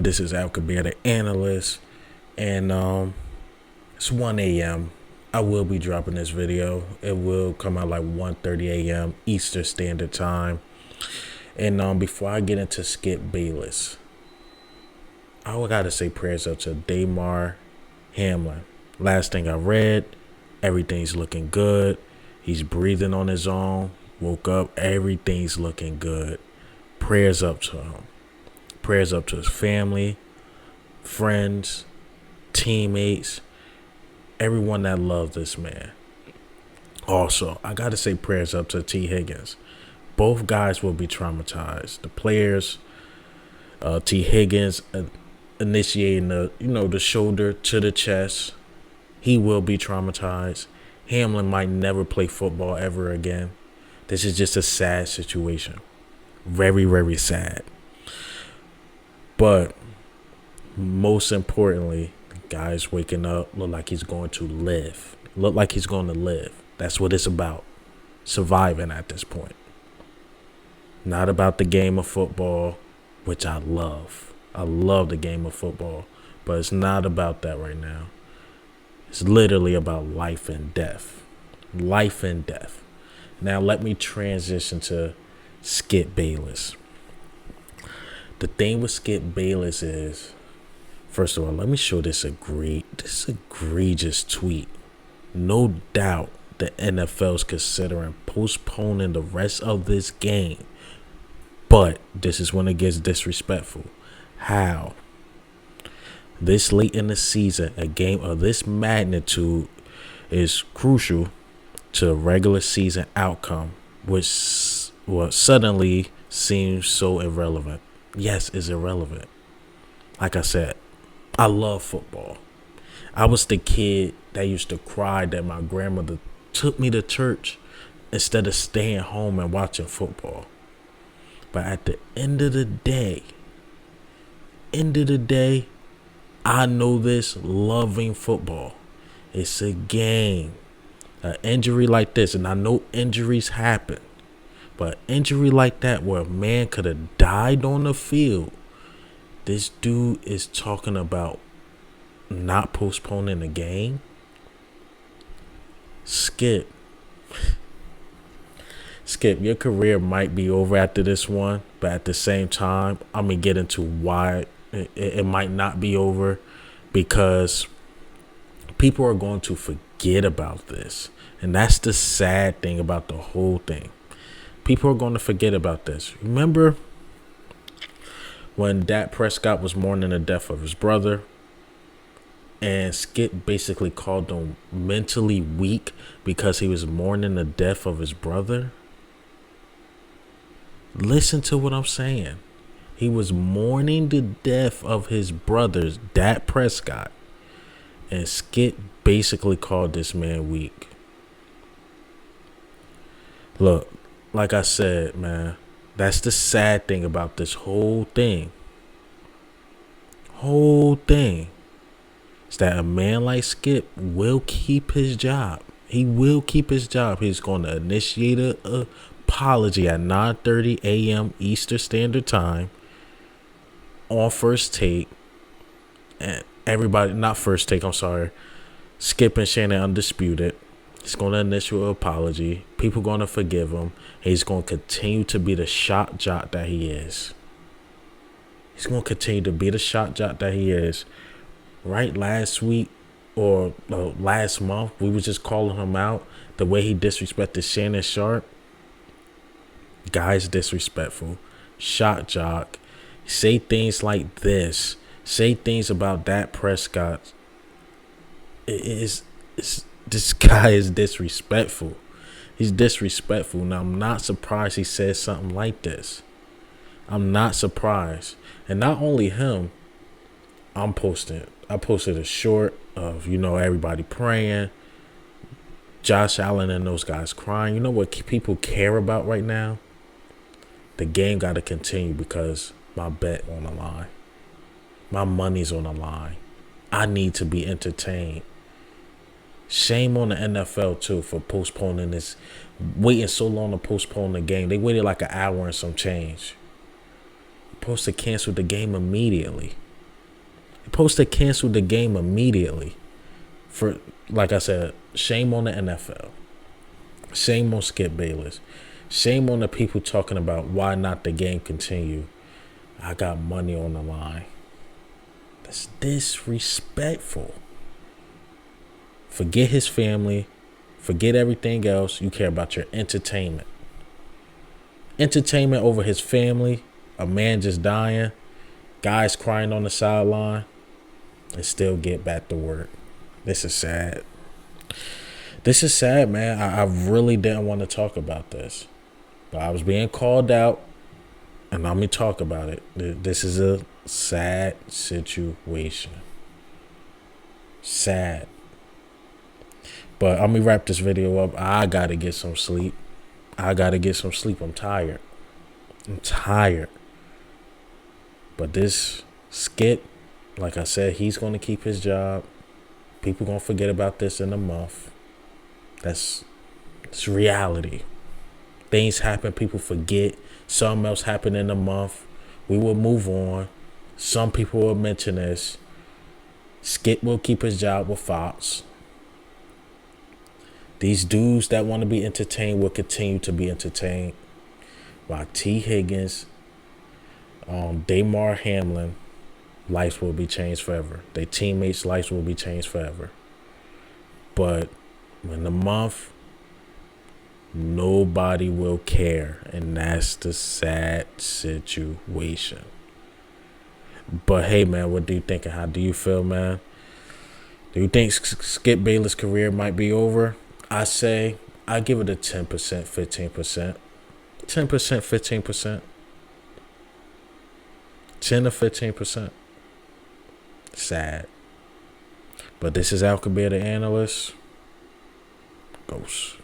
This is Al Kabir, the analyst, and it's 1 a.m. I will be dropping this video. It will come out like 1:30 a.m. Eastern Standard Time. And before I get into Skip Bayless, I gotta say prayers up to Damar Hamlin. Last thing I read, everything's looking good. He's breathing on his own. Woke up, everything's looking good. Prayers up to him. Prayers up to his family, friends, teammates, everyone that loved this man. Also, I got to say prayers up to T. Higgins. Both guys will be traumatized. The players, T. Higgins initiating the shoulder to the chest. He will be traumatized. Hamlin might never play football ever again. This is just a sad situation. Very, very sad. But most importantly, the guy's waking up, look like he's going to live. Look like he's going to live. That's what it's about. Surviving at this point. Not about the game of football, which I love. I love the game of football. But it's not about that right now. It's literally about life and death. Life and death. Now let me transition to Skip Bayless. The thing with Skip Bayless is, first of all, let me show this egregious tweet. No doubt the NFL is considering postponing the rest of this game. But this is when it gets disrespectful. How? This late in the season, a game of this magnitude is crucial to a regular season outcome, which suddenly seems so irrelevant. Yes, it's irrelevant. Like I said, I love football. I was the kid that used to cry that my grandmother took me to church instead of staying home and watching football. But at the end of the day, I know this loving football. It's a game. An injury like this, and I know injuries happen, but injury like that where a man could have died on the field, this dude is talking about not postponing the game. Skip, your career might be over after this one, but at the same time, I'm going to get into why it might not be over, because people are going to forget about this. And that's the sad thing about the whole thing. People are going to forget about this. Remember when Dak Prescott was mourning the death of his brother, and Skip basically called him mentally weak because he was mourning the death of his brother? Listen to what I'm saying. He was mourning the death of his brothers, Dak Prescott, and Skip basically called this man weak. Look, like I said, man, that's the sad thing about this whole thing. Is that a man like Skip will keep his job. He will keep his job. He's going to initiate an apology at 9:30 a.m. Eastern Standard Time on First Take. And everybody, not First Take, I'm sorry. Skip and Shannon Undisputed. He's going to initiate an apology. People going to forgive him. He's going to continue to be the shot jock that he is. He's going to continue to be the shot jock that he is. Right last week or last month, we was just calling him out. The way he disrespected Shannon Sharp. Guy's disrespectful. Shot jock. Say things like this. Say things about Dak Prescott. This guy is disrespectful. He's disrespectful. Now, I'm not surprised he said something like this. I'm not surprised. And not only him, I posted a short of, everybody praying. Josh Allen and those guys crying. You know what people care about right now? The game got to continue because my bet on the line. My money's on the line. I need to be entertained. Shame on the NFL, too, for postponing this. Waiting so long to postpone the game. They waited like an hour and some change. Supposed to cancel the game immediately. He's supposed to cancel the game immediately. For, like I said, shame on the NFL. Shame on Skip Bayless. Shame on the people talking about why not the game continue. I got money on the line. That's disrespectful. Forget his family. Forget everything else. You care about your entertainment. Entertainment over his family. A man just dying. Guys crying on the sideline. And still get back to work. This is sad. This is sad, man. I really didn't want to talk about this. But I was being called out. And let me talk about it. This is a sad situation. Sad. But I'm going to wrap this video up. I got to get some sleep. I'm tired. But this Skip, like I said, he's going to keep his job. People going to forget about this in a month. It's reality. Things happen, people forget. Something else happened in a month. We will move on. Some people will mention this. Skip will keep his job with Fox. These dudes that want to be entertained will continue to be entertained. While T. Higgins, Damar Hamlin, lives will be changed forever. Their teammates' lives will be changed forever. But in a month, nobody will care. And that's the sad situation. But hey, man, what do you think and how do you feel, man? Do you think Skip Bayless' career might be over? I say I give it a 10%, 15%. 10%, 15%. 10 to 15%. Sad. But this is Al Kabir, the analyst. Ghost.